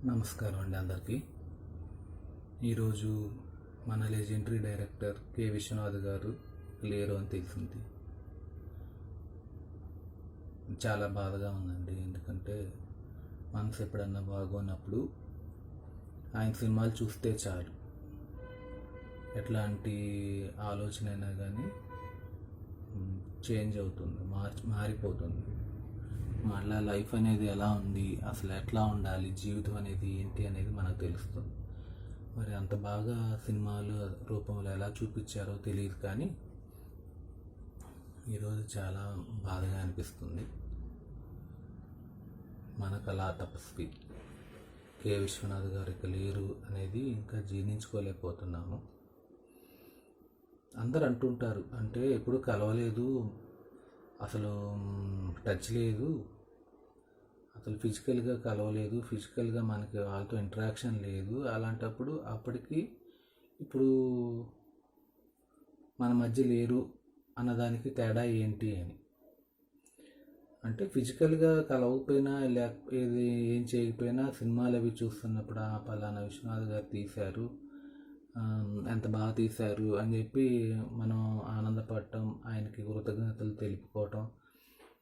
నమస్కారం అండి అందరికీ. ఈరోజు మన లెజెండరీ డైరెక్టర్ కె విశ్వనాథ్ గారు లేరు అని తెలిసింది. చాలా బాధగా ఉందండి. ఎందుకంటే మనసు ఎప్పుడన్నా బాగోనప్పుడు ఆయన సినిమాలు చూస్తే చాలు, ఎట్లాంటి ఆలోచన అయినా కానీ చేంజ్ అవుతుంది, మారిపోతుంది. మళ్ళీ లైఫ్ అనేది ఎలా ఉంది, అసలు ఎట్లా ఉండాలి, జీవితం అనేది ఏంటి అనేది మనకు తెలుస్తుంది. మరి అంత బాగా సినిమాలు రూపంలో ఎలా చూపించారో తెలియదు, కానీ ఈరోజు చాలా బాధగా అనిపిస్తుంది. మన కళా తపస్వి కె విశ్వనాథ్ గారికి లేరు అనేది ఇంకా జీర్ణించుకోలేకపోతున్నాము. అందరు అంటుంటారు, అంటే ఎప్పుడు కలవలేదు, అసలు టచ్ లేదు, అసలు ఫిజికల్గా కలవలేదు, ఫిజికల్గా మనకి వాళ్ళతో ఇంటరాక్షన్ లేదు. అలాంటప్పుడు అప్పటికి ఇప్పుడు మన మధ్య లేరు అన్నదానికి తేడా ఏంటి అని. అంటే ఫిజికల్గా కలవకపోయినా ఏది ఏం చేయకపోయినా సినిమాలు అవి చూస్తున్నప్పుడు పలానా విశ్వనాథ్ గారు తీశారు, ఎంత బాగా తీశారు అని చెప్పి మనం ఆనందపడటం, ఆయనకి కృతజ్ఞతలు తెలుపుకోవటం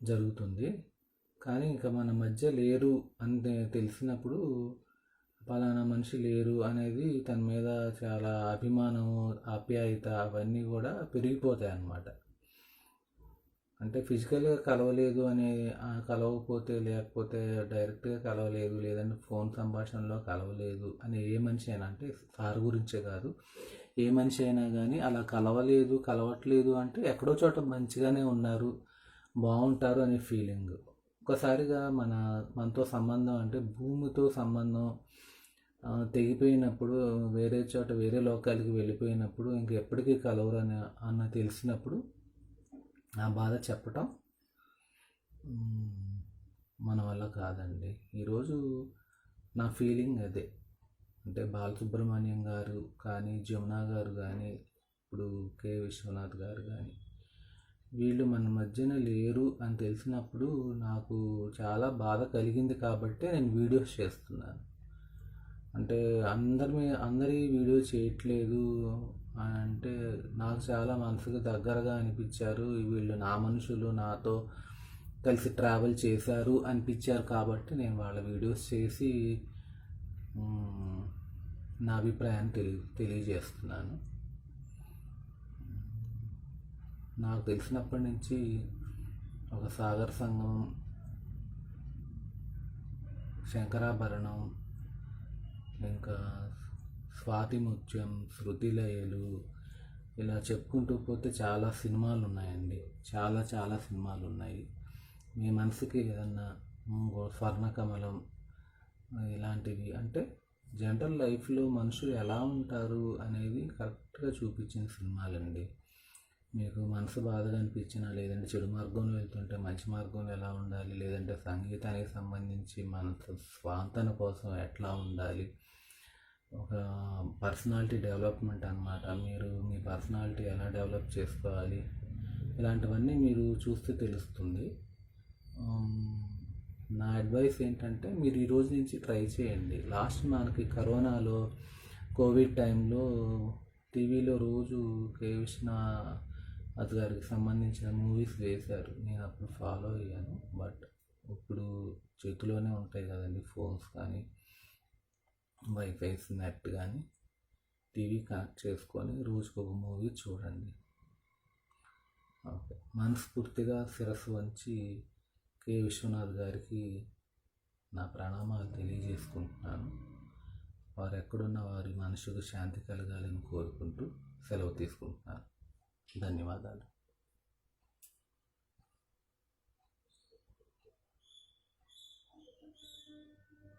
జరుగుతుంది. కానీ ఇంకా మన మధ్య లేరు అని తెలిసినప్పుడు, పలానా మనిషి లేరు అనేది తన మీద చాలా అభిమానం, ఆప్యాయత అవన్నీ కూడా పెరిగిపోతాయి అన్నమాట. అంటే ఫిజికల్గా కలవలేదు అని కలవకపోతే, లేకపోతే డైరెక్ట్గా కలవలేదు, లేదంటే ఫోన్ సంభాషణలో కలవలేదు అని ఏ మనిషి అయినా, అంటే సార్ గురించే కాదు, ఏ మనిషి అయినా కానీ అలా కలవట్లేదు అంటే ఎక్కడో చోట మంచిగానే ఉన్నారు, బాగుంటారు అనే ఫీలింగ్. ఒక్కసారిగా మనతో సంబంధం, అంటే భూమితో సంబంధం తెగిపోయినప్పుడు, వేరే చోట వేరే లోకాలకి వెళ్ళిపోయినప్పుడు ఇంకెప్పటికీ కలవరు అన్న తెలిసినప్పుడు ఆ బాధ చెప్పటం మన వల్ల కాదండి. ఈరోజు నా ఫీలింగ్ అదే. అంటే బాలసుబ్రహ్మణ్యం గారు కానీ, జమున గారు కానీ, ఇప్పుడు కె విశ్వనాథ్ గారు కానీ, వీళ్ళు మన మధ్యన లేరు అని తెలిసినప్పుడు నాకు చాలా బాధ కలిగింది. కాబట్టే నేను వీడియోస్ చేస్తున్నాను. అంటే అందరి వీడియో చేయట్లేదు అంటే నాకు చాలా మనసుకు దగ్గరగా అనిపించారు. వీళ్ళు నా మనుషులు, నాతో కలిసి ట్రావెల్ చేశారు అనిపించారు. కాబట్టి నేను వాళ్ళ వీడియోస్ చేసి నా అభిప్రాయాన్ని తెలియజేస్తున్నాను. నాకు తెలిసినప్పటి నుంచి ఒక సాగర సంగమం, శంకరాభరణం, ఇంకా స్వాతి ముత్యం, శృతిలయలు, ఇలా చెప్పుకుంటూ పోతే చాలా సినిమాలు ఉన్నాయండి. చాలా సినిమాలు ఉన్నాయి. మీ మనసుకి ఏదన్నా స్వర్ణకమలం ఇలాంటివి, అంటే జనరల్ లైఫ్లో మనుషులు ఎలా ఉంటారు అనేది కరెక్ట్గా చూపించిన సినిమాలండి. మీకు మనసు బాధగా అనిపించినా, లేదంటే చెడు మార్గంలో వెళ్తుంటే మంచి మార్గంలో ఎలా ఉండాలి, లేదంటే సంగీతానికి సంబంధించి మన స్వాంతన కోసం ఎట్లా ఉండాలి, ఒక పర్సనాలిటీ డెవలప్మెంట్ అన్నమాట. మీరు మీ పర్సనాలిటీ ఎలా డెవలప్ చేసుకోవాలి, ఇలాంటివన్నీ మీరు చూస్తే తెలుస్తుంది. నా అడ్వైస్ ఏంటంటే, మీరు ఈ రోజు నుంచి ట్రై చేయండి. లాస్ట్ మనకి కరోనాలో, కోవిడ్ టైంలో టీవీలో రోజు కె విశ్వనాథ్ గారికి సంబంధించిన మూవీస్ వేశారు. నేను అప్పుడు ఫాలో అయ్యాను. బట్ ఇప్పుడు చేతిలోనే ఉంటాయి కదండి ఫోన్స్ కానీ, వైఫైస్, నెట్ కానీ, టీవీ కనెక్ట్ చేసుకొని రోజుకొక మూవీ చూడండి. ఓకే, మనస్ఫూర్తిగా శిరస్సు వంచి కె విశ్వనాథ్ గారికి నా ప్రణామాలు తెలియజేసుకుంటున్నాను. వారు ఎక్కడున్న వారి మనసుకు శాంతి కలగాలని కోరుకుంటూ సెలవు తీసుకుంటున్నాను. ధన్యవాదాలు.